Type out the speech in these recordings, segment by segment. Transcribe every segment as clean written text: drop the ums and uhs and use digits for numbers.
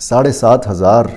7,500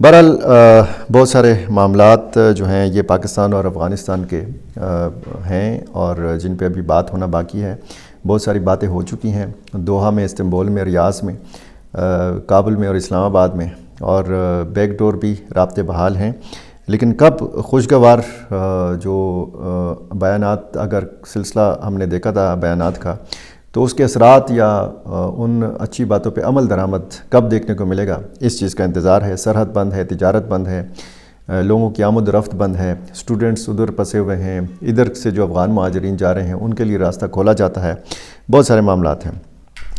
بہرحال بہت سارے معاملات جو ہیں یہ پاکستان اور افغانستان کے ہیں اور جن پہ ابھی بات ہونا باقی ہے. بہت ساری باتیں ہو چکی ہیں دوحہ میں، استنبول میں، ریاض میں، کابل میں اور اسلام آباد میں، اور بیک ڈور بھی رابطے بحال ہیں. لیکن کب خوشگوار جو بیانات، اگر سلسلہ ہم نے دیکھا تھا بیانات کا، تو اس کے اثرات یا ان اچھی باتوں پہ عمل درآمد کب دیکھنے کو ملے گا، اس چیز کا انتظار ہے. سرحد بند ہے، تجارت بند ہے، لوگوں کی آمد و رفت بند ہے، اسٹوڈنٹس ادھر پھنسے ہوئے ہیں، ادھر سے جو افغان مہاجرین جا رہے ہیں ان کے لیے راستہ کھولا جاتا ہے. بہت سارے معاملات ہیں.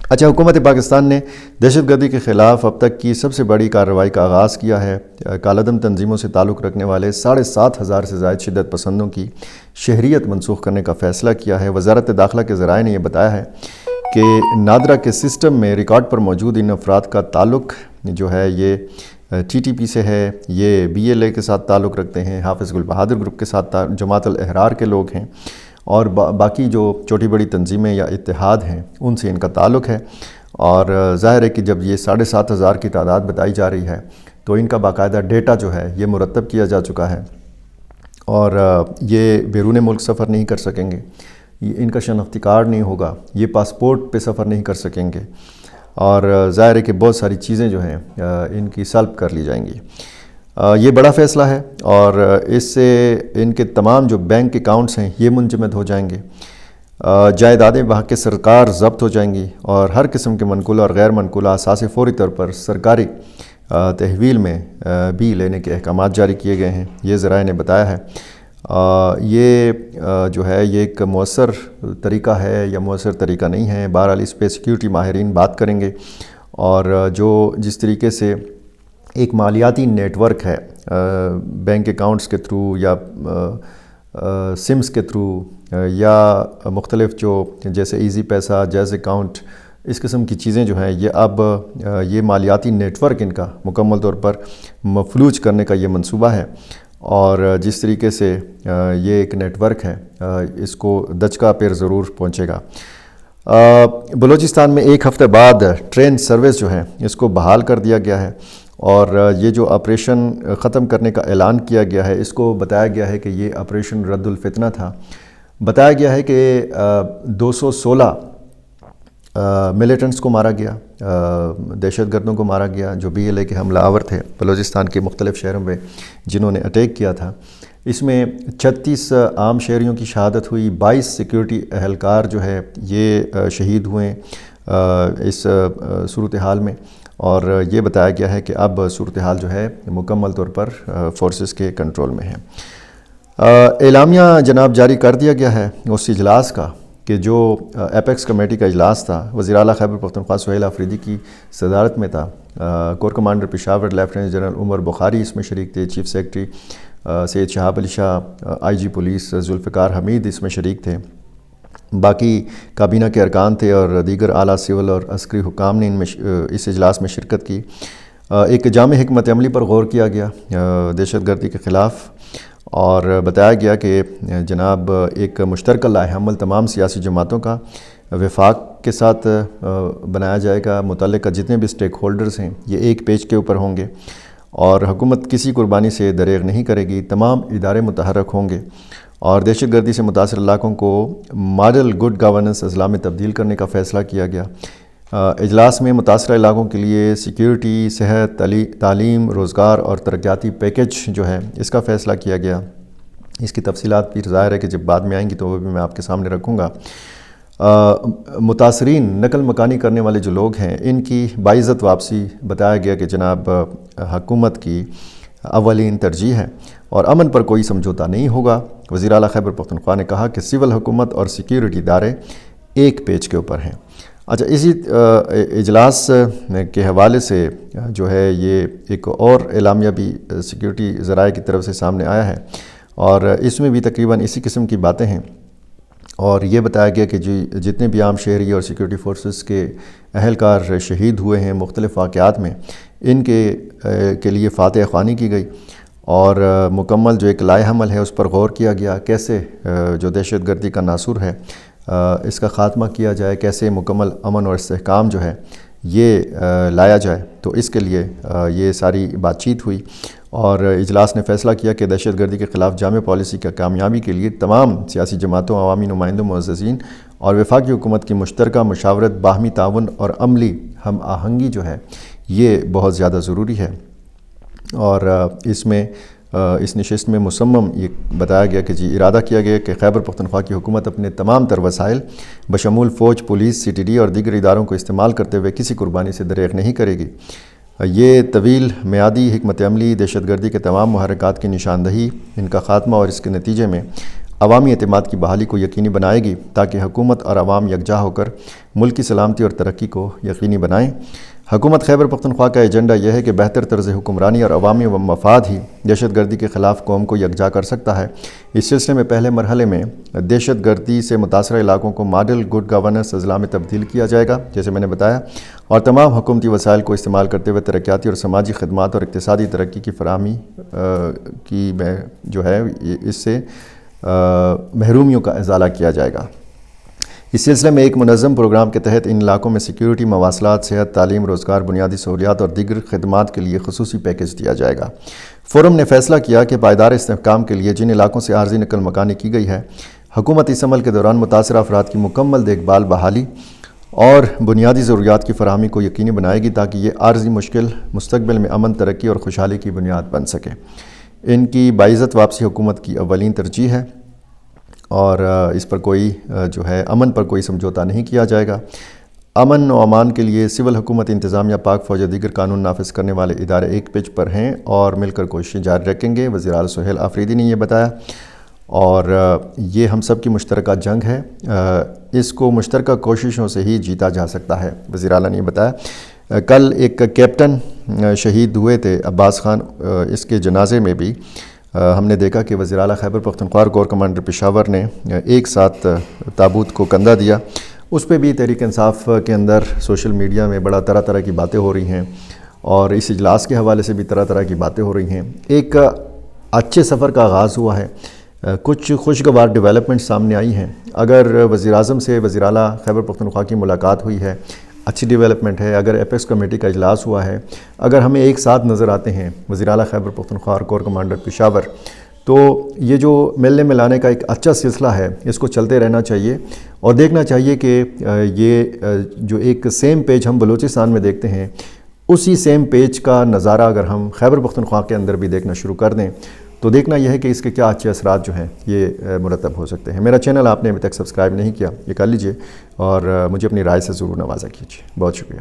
اچھا، حکومت پاکستان نے دہشت گردی کے خلاف اب تک کی سب سے بڑی کارروائی کا آغاز کیا ہے. کالعدم تنظیموں سے تعلق رکھنے والے 7,500 سے زائد شدت پسندوں کی شہریت منسوخ کرنے کا فیصلہ کیا ہے. وزارت داخلہ کے ذرائع نے یہ بتایا ہے کہ نادرا کے سسٹم میں ریکارڈ پر موجود ان افراد کا تعلق جو ہے یہ ٹی ٹی پی سے ہے، یہ بی ایل اے کے ساتھ تعلق رکھتے ہیں، حافظ گل بہادر گروپ کے ساتھ، جماعت الاحرار کے لوگ ہیں، اور باقی جو چھوٹی بڑی تنظیمیں یا اتحاد ہیں ان سے ان کا تعلق ہے. اور ظاہر ہے کہ جب یہ 7,500 کی تعداد بتائی جا رہی ہے تو ان کا باقاعدہ ڈیٹا جو ہے یہ مرتب کیا جا چکا ہے، اور یہ بیرون ملک سفر نہیں کر سکیں گے، ان کا شناختی کارڈ نہیں ہوگا، یہ پاسپورٹ پہ سفر نہیں کر سکیں گے، اور ظاہر ہے کہ بہت ساری چیزیں جو ہیں ان کی سلب کر لی جائیں گی. یہ بڑا فیصلہ ہے اور اس سے ان کے تمام جو بینک اکاؤنٹس ہیں یہ منجمد ہو جائیں گے، جائیدادیں وہاں کے سرکار ضبط ہو جائیں گی، اور ہر قسم کے منقولہ اور غیر منقولہ اثاثے فوری طور پر سرکاری تحویل میں بھی لینے کے احکامات جاری کیے گئے ہیں. یہ ذرائع نے بتایا ہے. یہ جو ہے یہ ایک مؤثر طریقہ ہے یا مؤثر طریقہ نہیں ہے. بہرحال اس پہ سیکیورٹی ماہرین بات کریں گے، اور جس طریقے سے ایک مالیاتی نیٹ ورک ہے بینک اکاؤنٹس کے تھرو یا سمز کے تھرو یا مختلف جو جیسے ایزی پیسہ، جیز اکاؤنٹ، اس قسم کی چیزیں جو ہیں یہ اب یہ مالیاتی نیٹ ورک ان کا مکمل طور پر مفلوج کرنے کا یہ منصوبہ ہے. اور جس طریقے سے یہ ایک نیٹ ورک ہے اس کو دچکا پیر ضرور پہنچے گا. بلوچستان میں ایک ہفتے بعد ٹرین سروس جو ہے اس کو بحال کر دیا گیا ہے، اور یہ جو آپریشن ختم کرنے کا اعلان کیا گیا ہے اس کو بتایا گیا ہے کہ یہ آپریشن رد الفتنہ تھا. بتایا گیا ہے کہ 216 ملیٹنٹس کو مارا گیا، دہشت گردوں کو مارا گیا جو بی ایل اے کے حملہ آور تھے بلوچستان کے مختلف شہروں میں جنہوں نے اٹیک کیا تھا. اس میں 36 عام شہریوں کی شہادت ہوئی، 22 سیکیورٹی اہلکار جو ہے یہ شہید ہوئے اس صورتحال میں، اور یہ بتایا گیا ہے کہ اب صورتحال جو ہے مکمل طور پر فورسز کے کنٹرول میں ہے. اعلامیہ جناب جاری کر دیا گیا ہے اس اجلاس کا کہ جو ایپیکس کمیٹی کا اجلاس تھا، وزیر اعلیٰ خیبر پختونخوا سہیل آفریدی کی صدارت میں تھا. Core commander Peshawar lieutenant general Umar Bukhari اس میں شریک تھے، chief secretary Syed Shahab Ali Shah, I G police Zulfiqar Hameed اس میں شریک تھے، باقی کابینہ کے ارکان تھے، اور دیگر اعلیٰ سول اور عسکری حکام نے اس اجلاس میں شرکت کی. ایک جامع حکمت عملی پر غور کیا گیا دہشت گردی کے خلاف، اور بتایا گیا کہ جناب ایک مشترکہ لائحہ عمل تمام سیاسی جماعتوں کا وفاق کے ساتھ بنایا جائے گا. متعلقہ جتنے بھی سٹیک ہولڈرز ہیں یہ ایک پیج کے اوپر ہوں گے، اور حکومت کسی قربانی سے دریغ نہیں کرے گی. تمام ادارے متحرک ہوں گے، اور دہشت گردی سے متاثر علاقوں کو ماڈل گڈ گورننس اضلاع میں تبدیل کرنے کا فیصلہ کیا گیا. اجلاس میں متاثرہ علاقوں کے لیے سیکیورٹی، صحت، تعلیم، روزگار اور ترقیاتی پیکج جو ہے اس کا فیصلہ کیا گیا. اس کی تفصیلات بھی ظاہر ہے کہ جب بعد میں آئیں گی تو وہ بھی میں آپ کے سامنے رکھوں گا. متاثرین نقل مکانی کرنے والے جو لوگ ہیں ان کی باعزت واپسی بتایا گیا کہ جناب حکومت کی اولین ترجیح ہے اور امن پر کوئی سمجھوتا نہیں ہوگا. وزیر اعلیٰ خیبر پختونخوا نے کہا کہ سول حکومت اور سیکیورٹی ادارے ایک پیج کے اوپر ہیں. اچھا، اسی اجلاس کے حوالے سے جو ہے یہ ایک اور اعلامیہ بھی سیکیورٹی ذرائع کی طرف سے سامنے آیا ہے، اور اس میں بھی تقریباً اسی قسم کی باتیں ہیں. اور یہ بتایا گیا کہ جتنے بھی عام شہری اور سیکیورٹی فورسز کے اہلکار شہید ہوئے ہیں مختلف واقعات میں، ان کے لیے فاتح خوانی کی گئی، اور مکمل جو ایک لائحہ عمل ہے اس پر غور کیا گیا، کیسے جو دہشت گردی کا ناصور ہے اس کا خاتمہ کیا جائے، کیسے مکمل امن اور استحکام جو ہے یہ لایا جائے، تو اس کے لیے یہ ساری بات چیت ہوئی اور اجلاس نے فیصلہ کیا کہ دہشت گردی کے خلاف جامع پالیسی کا کامیابی کے لیے تمام سیاسی جماعتوں، عوامی نمائندوں، معززین اور وفاقی حکومت کی مشترکہ مشاورت، باہمی تعاون اور عملی ہم آہنگی جو ہے یہ بہت زیادہ ضروری ہے۔ اور اس نشست میں مصمم یہ بتایا گیا کہ ارادہ کیا گیا کہ خیبر پختونخوا کی حکومت اپنے تمام تر وسائل بشمول فوج، پولیس، سی ٹی ڈی اور دیگر اداروں کو استعمال کرتے ہوئے کسی قربانی سے دریغ نہیں کرے گی۔ یہ طویل میعادی حکمت عملی دہشت گردی کے تمام محرکات کی نشاندہی، ان کا خاتمہ اور اس کے نتیجے میں عوامی اعتماد کی بحالی کو یقینی بنائے گی تاکہ حکومت اور عوام یکجا ہو کر ملک کی سلامتی اور ترقی کو یقینی بنائیں۔ حکومت خیبر پختونخوا کا ایجنڈا یہ ہے کہ بہتر طرز حکمرانی اور عوامی مفاد ہی دہشت گردی کے خلاف قوم کو یکجا کر سکتا ہے۔ اس سلسلے میں پہلے مرحلے میں دہشت گردی سے متاثرہ علاقوں کو ماڈل گڈ گورننس اضلاع میں تبدیل کیا جائے گا، جیسے میں نے بتایا، اور تمام حکومتی وسائل کو استعمال کرتے ہوئے ترقیاتی اور سماجی خدمات اور اقتصادی ترقی کی فراہمی کی جو ہے اس سے محرومیوں کا ازالہ کیا جائے گا۔ اس سلسلے میں ایک منظم پروگرام کے تحت ان علاقوں میں سیکیورٹی، مواصلات، صحت، تعلیم، روزگار، بنیادی سہولیات اور دیگر خدمات کے لیے خصوصی پیکیج دیا جائے گا۔ فورم نے فیصلہ کیا کہ پائیدار استحکام کے لیے جن علاقوں سے عارضی نقل مکانی کی گئی ہے، حکومت اس عمل کے دوران متاثرہ افراد کی مکمل دیکھ بھال، بحالی اور بنیادی ضروریات کی فراہمی کو یقینی بنائے گی تاکہ یہ عارضی مشکل مستقبل میں امن، ترقی اور خوشحالی کی بنیاد بن سکے۔ ان کی باعزت واپسی حکومت کی اولین ترجیح ہے اور اس پر کوئی جو ہے امن پر کوئی سمجھوتا نہیں کیا جائے گا۔ امن و امان کے لیے سول حکومت، انتظامیہ، پاک فوج اور دیگر قانون نافذ کرنے والے ادارے ایک پیج پر ہیں اور مل کر کوششیں جاری رکھیں گے، وزیر اعلیٰ سہیل آفریدی نے یہ بتایا۔ اور یہ ہم سب کی مشترکہ جنگ ہے، اس کو مشترکہ کوششوں سے ہی جیتا جا سکتا ہے، وزیر اعلیٰ نے یہ بتایا۔ کل ایک کیپٹن شہید ہوئے تھے، عباس خان، اس کے جنازے میں بھی ہم نے دیکھا کہ وزیر اعلیٰ خیبر پختونخوا کور کمانڈر پشاور نے ایک ساتھ تابوت کو کندھا دیا۔ اس پہ بھی تحریک انصاف کے اندر سوشل میڈیا میں بڑا طرح طرح کی باتیں ہو رہی ہیں اور اس اجلاس کے حوالے سے بھی طرح طرح کی باتیں ہو رہی ہیں۔ ایک اچھے سفر کا آغاز ہوا ہے، کچھ خوشگوار ڈیولپمنٹ سامنے آئی ہیں۔ اگر وزیر اعظم سے وزیر اعلیٰ خیبر پختونخوا کی ملاقات ہوئی ہے، اچھی ڈیولپمنٹ ہے۔ اگر ایپیکس کمیٹی کا اجلاس ہوا ہے، اگر ہمیں ایک ساتھ نظر آتے ہیں وزیر اعلیٰ خیبر پختونخوا اور کور کمانڈر پشاور، تو یہ جو ملنے ملانے کا ایک اچھا سلسلہ ہے، اس کو چلتے رہنا چاہیے اور دیکھنا چاہیے کہ یہ جو ایک سیم پیج ہم بلوچستان میں دیکھتے ہیں، اسی سیم پیج کا نظارہ اگر ہم خیبر پختونخوا کے اندر بھی دیکھنا شروع کر دیں تو دیکھنا یہ ہے کہ اس کے کیا اچھے اثرات جو ہیں یہ مرتب ہو سکتے ہیں۔ میرا چینل آپ نے ابھی تک سبسکرائب نہیں کیا، یہ کر لیجئے اور مجھے اپنی رائے سے ضرور نوازا کیجیے۔ بہت شکریہ۔